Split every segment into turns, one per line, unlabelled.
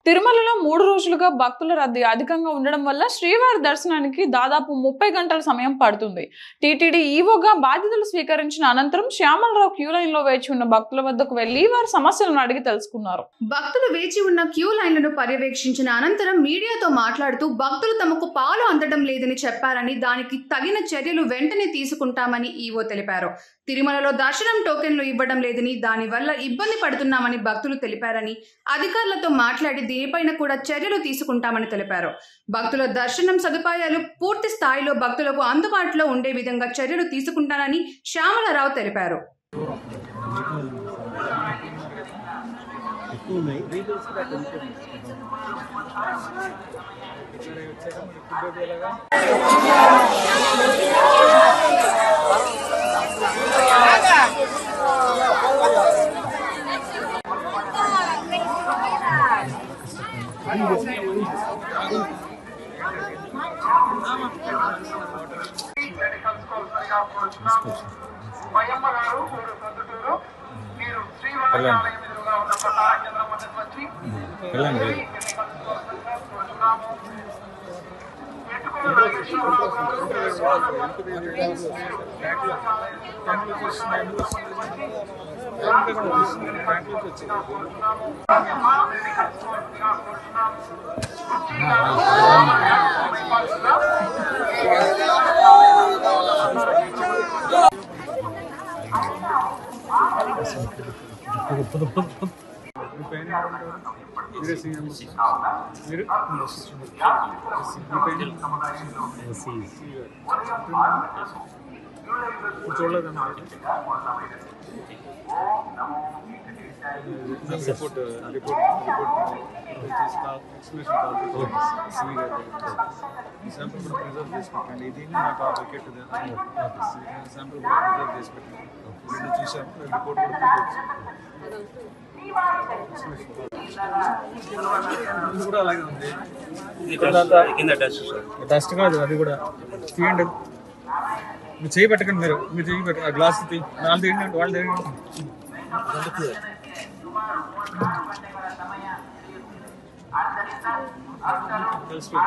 తిరుమలలో 3 రోజులుగా భక్తుల రద్దీ అధికంగా ఉండడం వల్ల శ్రీవారి దర్శనానికి దాదాపు 30 గంటల సమయం పడుతుంది. టీటీడీ ఈవోగా బాధ్యతలు స్వీకరించిన అనంతరం శ్యామలరావు క్యూ లైన్లో వేచి ఉన్న భక్తుల వద్దకు వెళ్లి వారి సమస్యలను అడిగి తెలుసుకున్నారు.
భక్తులు వేచి ఉన్న క్యూ లైన్లను పర్యవేక్షించిన అనంతరం మీడియాతో మాట్లాడుతూ భక్తులు తమకు పాలు అందడం లేదని చెప్పారని, దానికి తగిన చర్యలు వెంటనే తీసుకుంటామని ఈవో తెలిపారు. తిరుమలలో దర్శనం టోకెన్లు ఇవ్వడం లేదని, దానివల్ల ఇబ్బంది పడుతున్నామని భక్తులు తెలిపారని, అధికారులతో మాట్లాడి దీనిపైన కూడా చర్యలు తీసుకుంటామని తెలిపారు. భక్తుల దర్శనం సదుపాయాలు పూర్తి స్థాయిలో భక్తులకు అందుబాటులో ఉండే విధంగా చర్యలు తీసుకుంటానని శ్యామలరావు తెలిపారు.
డస్ట్ కాదు, అది కూడా తీయండి. మీరు చేయి పెట్టకండి, మీరు చేయి పెట్ట గ్లాస్ వాళ్ళు తీయండి, వాళ్ళు తీయండి.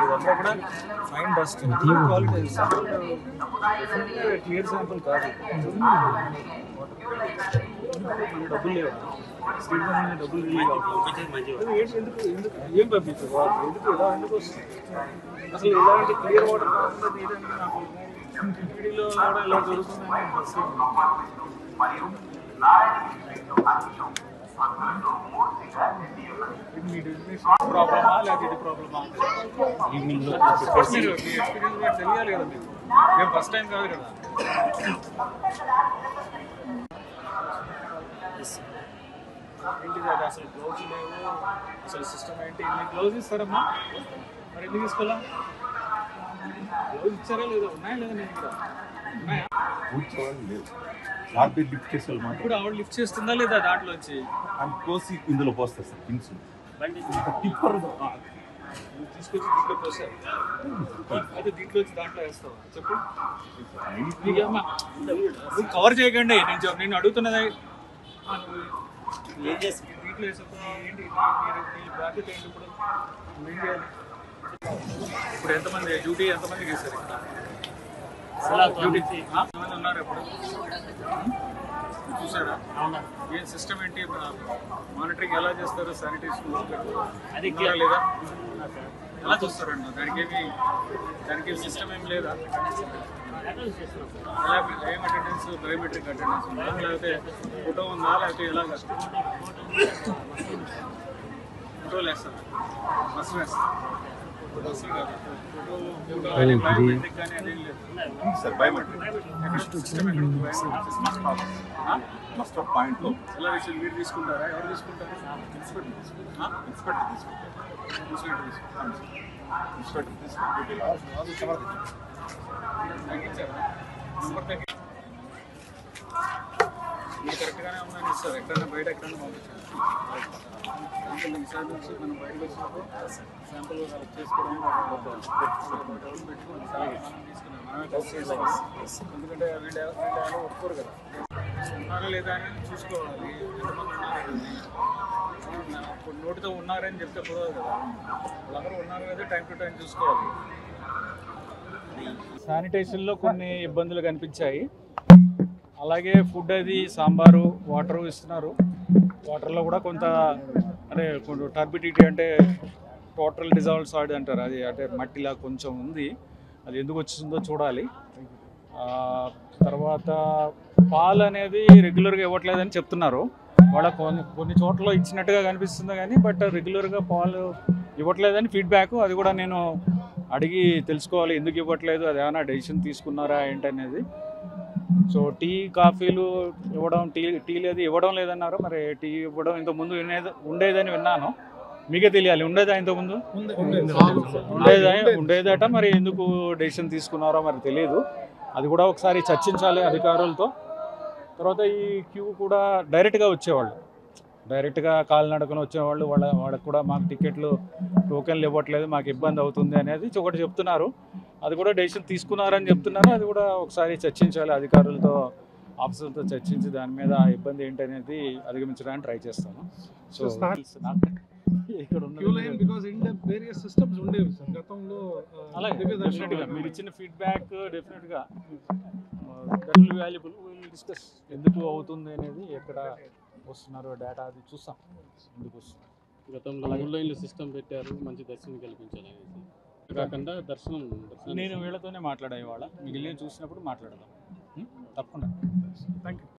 ఇదంతా కూడా fine dust, quality clear sample కాదు. డబ్బులు లేవు, డబ్బులు రిలీజ్ ఏం పంపించారు ఎందుకు ఇలా ఎందుకు వస్తుంది అసలు? ఇలాంటి క్లియర్ వాటర్ కాకుండా నాకు టీటీడీలో కూడా ఇలా జరుగుతుందని ప్రాబ్లమా లేదా ఇది ప్రాబ్లమా? మీ ఎక్స్పీరియన్స్ తెలియాలి కదా మీకు. మేము ఫస్ట్ టైం కాదు కదా. ఏంటిది అది అసలు గ్లౌజ్ లేవు, అసలు సిస్టమ్ ఏంటి? ఇన్ని గ్లౌజ్ ఇస్తారమ్మా, మరి ఎందుకు తీసుకోవాలా? గ్లౌజ్ ఇచ్చారా లేదా? ఉన్నాయా లేదా? నేను కూడా ఉన్నాయా? ఇప్పుడు ఆవిడ లిఫ్ట్ చేస్తుందా లేదా? దాంట్లోంచి
కోసి ఇందులో పోస్తారు సార్. పిన్స్ టిప్పర్
తీసుకొచ్చి దీంట్లో పోసారు. అయితే దీంట్లోంచి దాంట్లో వేస్తావా? చెప్పు. నువ్వు కవర్ చేయకండి, నేను అడుగుతున్నది ఏం చేసి దీంట్లో వేసేప్పుడు ఏంటి మీరు బాధ్యత ఏంటి? ఇప్పుడు ఏం చేయాలి? ఇప్పుడు ఎంతమంది డ్యూటీ ఎంతమందికి వేస్తారు ఇక్కడ? డ్యూటీ ఎంతమంది ఉన్నారు? ఎప్పుడు చూసారా? ఏం సిస్టమ్ ఏంటి? మానిటరింగ్ ఎలా చేస్తారు? శానిటైజేషన్ అది లేదా? ఎలా చూస్తారండి? దానికి సిస్టమ్ ఏం లేదా? ఏం అటెండెన్స్? బయోమెట్రిక్ అటెండెన్స్ ఉందా, లేకపోతే ఫోటో ఉందా, లేకపోతే ఎలాగా? ఫోటోలు వేస్తారా? బస్సు వేస్తారు? బస్సు కాదు, ఫోటో కానీ బయోమెట్రిక్ కానీ అదేం లేదు
సార్. బయోమెట్రిక్
సిస్టమ్ ఎక్కడ?
మస్ట్ ఆఫ్ పాయింట్లో
ఎలా విషయాలు మీరు తీసుకుంటారా? ఎవరు తీసుకుంటారు?
ఇన్స్పెక్టర్
తగ్గించారా? నెంబర్ తగ్గి మీరు కరెక్ట్గానే ఉందని ఇస్తారు. ఎక్కడైనా బయట ఎక్కడైనా పంపించారు. ఈసారి నుంచి మనం బయటకు వచ్చినప్పుడు శాంపుల్ కలెక్ట్ చేసుకోవడానికి డబ్బులు పెట్టుకుని మనం తీసుకున్నాం, మనమే టెస్ట్ చేసాం. ఎందుకంటే వీళ్ళు ఒప్పుకోరు కదా. ఉన్నారా లేదా అని చూసుకోవాలి. ఎంతమంది ఉన్నారా ఇప్పుడు నోటితో ఉన్నారని చెప్తే కుదరదు కదా, వాళ్ళందరూ ఉన్నారు కదా, టైం టు టైం చూసుకోవాలి. శానిటేషన్లో కొన్ని ఇబ్బందులు కనిపించాయి. అలాగే ఫుడ్ అది సాంబారు వాటర్ ఇస్తున్నారు. వాటర్లో కూడా కొంత అంటే కొంచెం టర్బిడిటీ అంటే టోటల్ డిజాల్వ్ సాయిడ్ అంటారు, అది అంటే మట్టిలా కొంచెం ఉంది. అది ఎందుకు వచ్చిందో చూడాలి. తర్వాత పాలు అనేది రెగ్యులర్గా ఇవ్వట్లేదని చెప్తున్నారు. వాళ్ళ కొన్ని చోట్ల ఇచ్చినట్టుగా కనిపిస్తుంది కానీ బట్ రెగ్యులర్గా పాలు ఇవ్వట్లేదని ఫీడ్బ్యాక్. అది కూడా నేను అడిగి తెలుసుకోవాలి ఎందుకు ఇవ్వట్లేదు, అది ఏమైనా డెసిషన్ తీసుకున్నారా ఏంటనేది. సో టీ కాఫీలు ఇవ్వడం, టీలు అది ఇవ్వడం లేదన్నారు. మరి టీ ఇవ్వడం ఇంతకుముందు ఉండేదని విన్నాను, మీకే తెలియాలి. ఉండేదా ఇంతకుముందు? ఉండేదట. మరి ఎందుకు డెసిషన్ తీసుకున్నారో మరి తెలియదు. అది కూడా ఒకసారి చర్చించాలి అధికారులతో. తర్వాత ఈ క్యూ కూడా డైరెక్ట్గా వచ్చేవాళ్ళు, డైరెక్ట్గా కాలినడకన వచ్చేవాళ్ళు. వాళ్ళకి కూడా మాకు టికెట్లు టోకెన్లు ఇవ్వట్లేదు, మాకు ఇబ్బంది అవుతుంది అనేది ఒకటి చెప్తున్నారు. అది కూడా డెసిషన్ తీసుకున్నారని చెప్తున్నారు. అది కూడా ఒకసారి చర్చించాలి అధికారులతో, ఆఫీసర్లతో చర్చించి దాని మీద ఇబ్బంది ఏంటనేది అధిగమించడానికి ట్రై చేస్తాను. సో ఇక్కడ అలాగే డెఫినెట్గా మీరు ఇచ్చిన ఫీడ్బ్యాక్ డెఫినెట్గా that will be valuable. Will discuss ఎందుకు అవుతుంది అనేది, ఎక్కడ వస్తున్నారు డేటా అది చూస్తాం ఎందుకు వస్తుంది.
గతంలో ఆన్లైన్లో సిస్టమ్ పెట్టారు, మంచి దర్శనం కల్పించాలి అనేసి కాకుండా దర్శనం
నేను వీళ్ళతోనే మాట్లాడా ఇవాళ, మిగిలిన చూసినప్పుడు మాట్లాడదాం తప్పకుండా. Thank you.